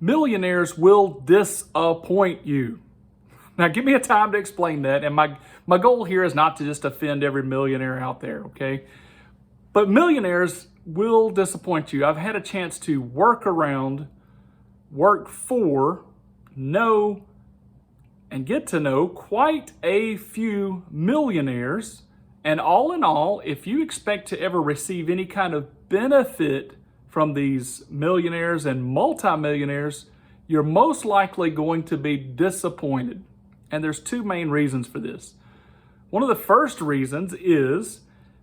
millionaires will disappoint you. Now, give me a time to explain that. And my goal here is not to just offend every millionaire out there, okay? But millionaires will disappoint you. I've had a chance to work around, work for, know, and get to know quite a few millionaires. And all in all, if you expect to ever receive any kind of benefit from these millionaires and multimillionaires, you're most likely going to be disappointed. And there's two main reasons for this. One of the first reasons is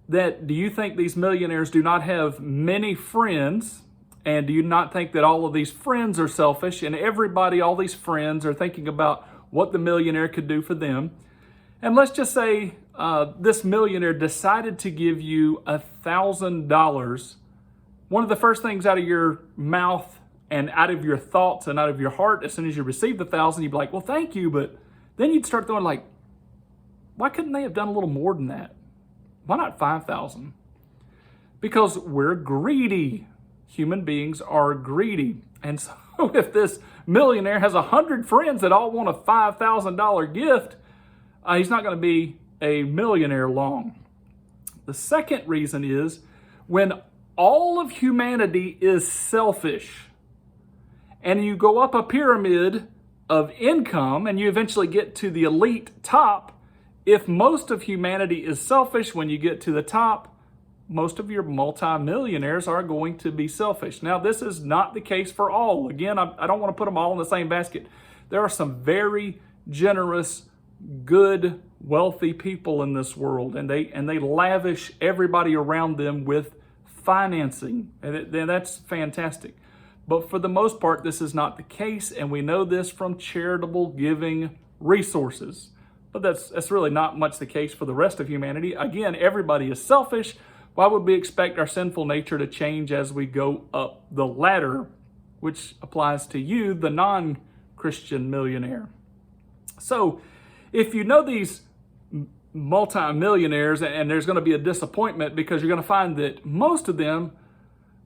that, do you think these millionaires do not have many friends? And do you not think that all of these friends are selfish and everybody, all these friends are thinking about what the millionaire could do for them? And let's just say this millionaire decided to give you $1,000. One of the first things out of your mouth and out of your thoughts and out of your heart, as soon as you receive the 1,000, you'd be like, well, thank you. But then you'd start throwing like, why couldn't they have done a little more than that? Why not 5,000? Because we're greedy. Human beings are greedy. And so if this millionaire has 100 friends that all want a $5,000 gift, he's not going to be a millionaire long. The second reason is when all of humanity is selfish and you go up a pyramid of income and you eventually get to the elite top, if most of humanity is selfish, when you get to the top, most of your multimillionaires are going to be selfish. Now, this is not the case for all. Again, I don't want to put them all in the same basket. There are some very generous, good, wealthy people in this world, and they lavish everybody around them with financing, and that's fantastic. But for the most part, this is not the case, and we know this from charitable giving resources. But that's really not much the case for the rest of humanity. Again, everybody is selfish. Why would we expect our sinful nature to change as we go up the ladder, which applies to you, the non-Christian millionaire? So if you know these multimillionaires, and there's going to be a disappointment because you're going to find that most of them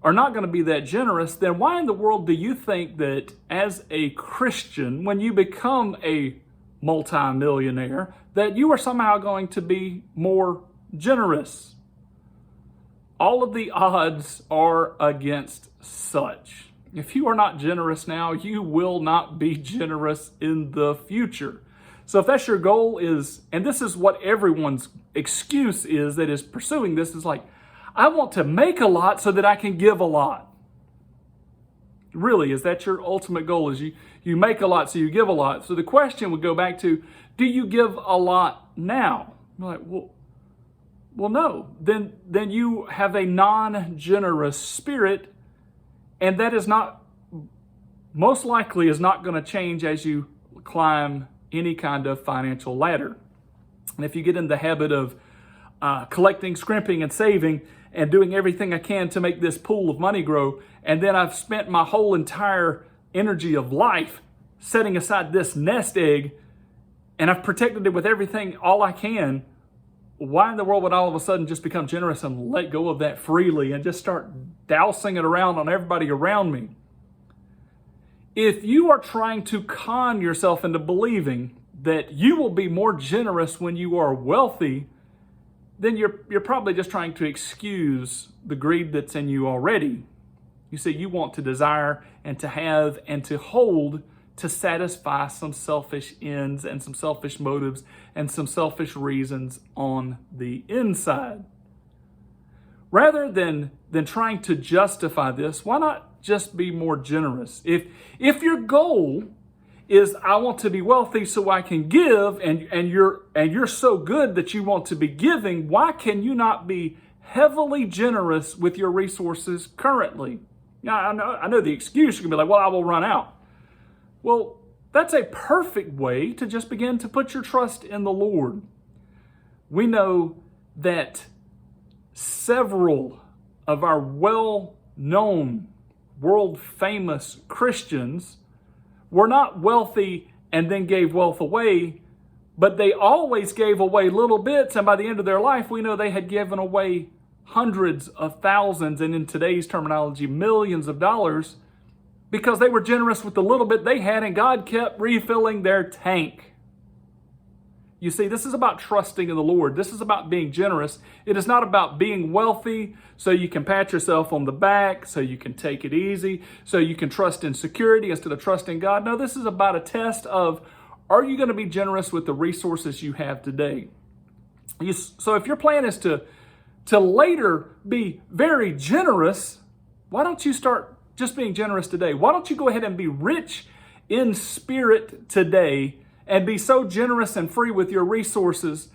are not going to be that generous, then why in the world do you think that as a Christian, when you become a multimillionaire, that you are somehow going to be more generous? All of the odds are against such. If you are not generous now, you will not be generous in the future. So if that's your goal is, and this is what everyone's excuse is that is pursuing this, is like, I want to make a lot so that I can give a lot. Really, is that your ultimate goal? Is you make a lot so you give a lot? So the question would go back to, do you give a lot now? You're like, well, no. Then you have a non-generous spirit, and that is not, most likely is not going to change as you climb any kind of financial ladder. And if you get in the habit of collecting, scrimping, and saving, and doing everything I can to make this pool of money grow, and then I've spent my whole entire energy of life setting aside this nest egg, and I've protected it with everything, all I can, why in the world would I all of a sudden just become generous and let go of that freely and just start dousing it around on everybody around me? If you are trying to con yourself into believing that you will be more generous when you are wealthy, then you're probably just trying to excuse the greed that's in you already. You see, you want to desire and to have and to hold to satisfy some selfish ends and some selfish motives and some selfish reasons on the inside. Rather than trying to justify this, why not just be more generous? If your goal is I want to be wealthy so I can give, and you're so good that you want to be giving, why can you not be heavily generous with your resources currently? Now, I know the excuse, you can be like, well, I will run out. Well, that's a perfect way to just begin to put your trust in the Lord. We know that several of our well-known, world-famous Christians were not wealthy and then gave wealth away, but they always gave away little bits, and by the end of their life, we know they had given away hundreds of thousands, and in today's terminology, millions of dollars, because they were generous with the little bit they had, and God kept refilling their tank. You see, this is about trusting in the Lord. This is about being generous. It is not about being wealthy so you can pat yourself on the back, so you can take it easy, so you can trust in security instead of trusting God. No, this is about a test of, are you going to be generous with the resources you have today? So if your plan is to later be very generous, why don't you start just being generous today? Why don't you go ahead and be rich in spirit today and be so generous and free with your resources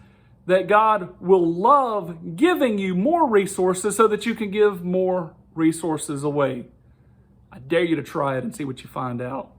that God will love giving you more resources so that you can give more resources away? I dare you to try it and see what you find out.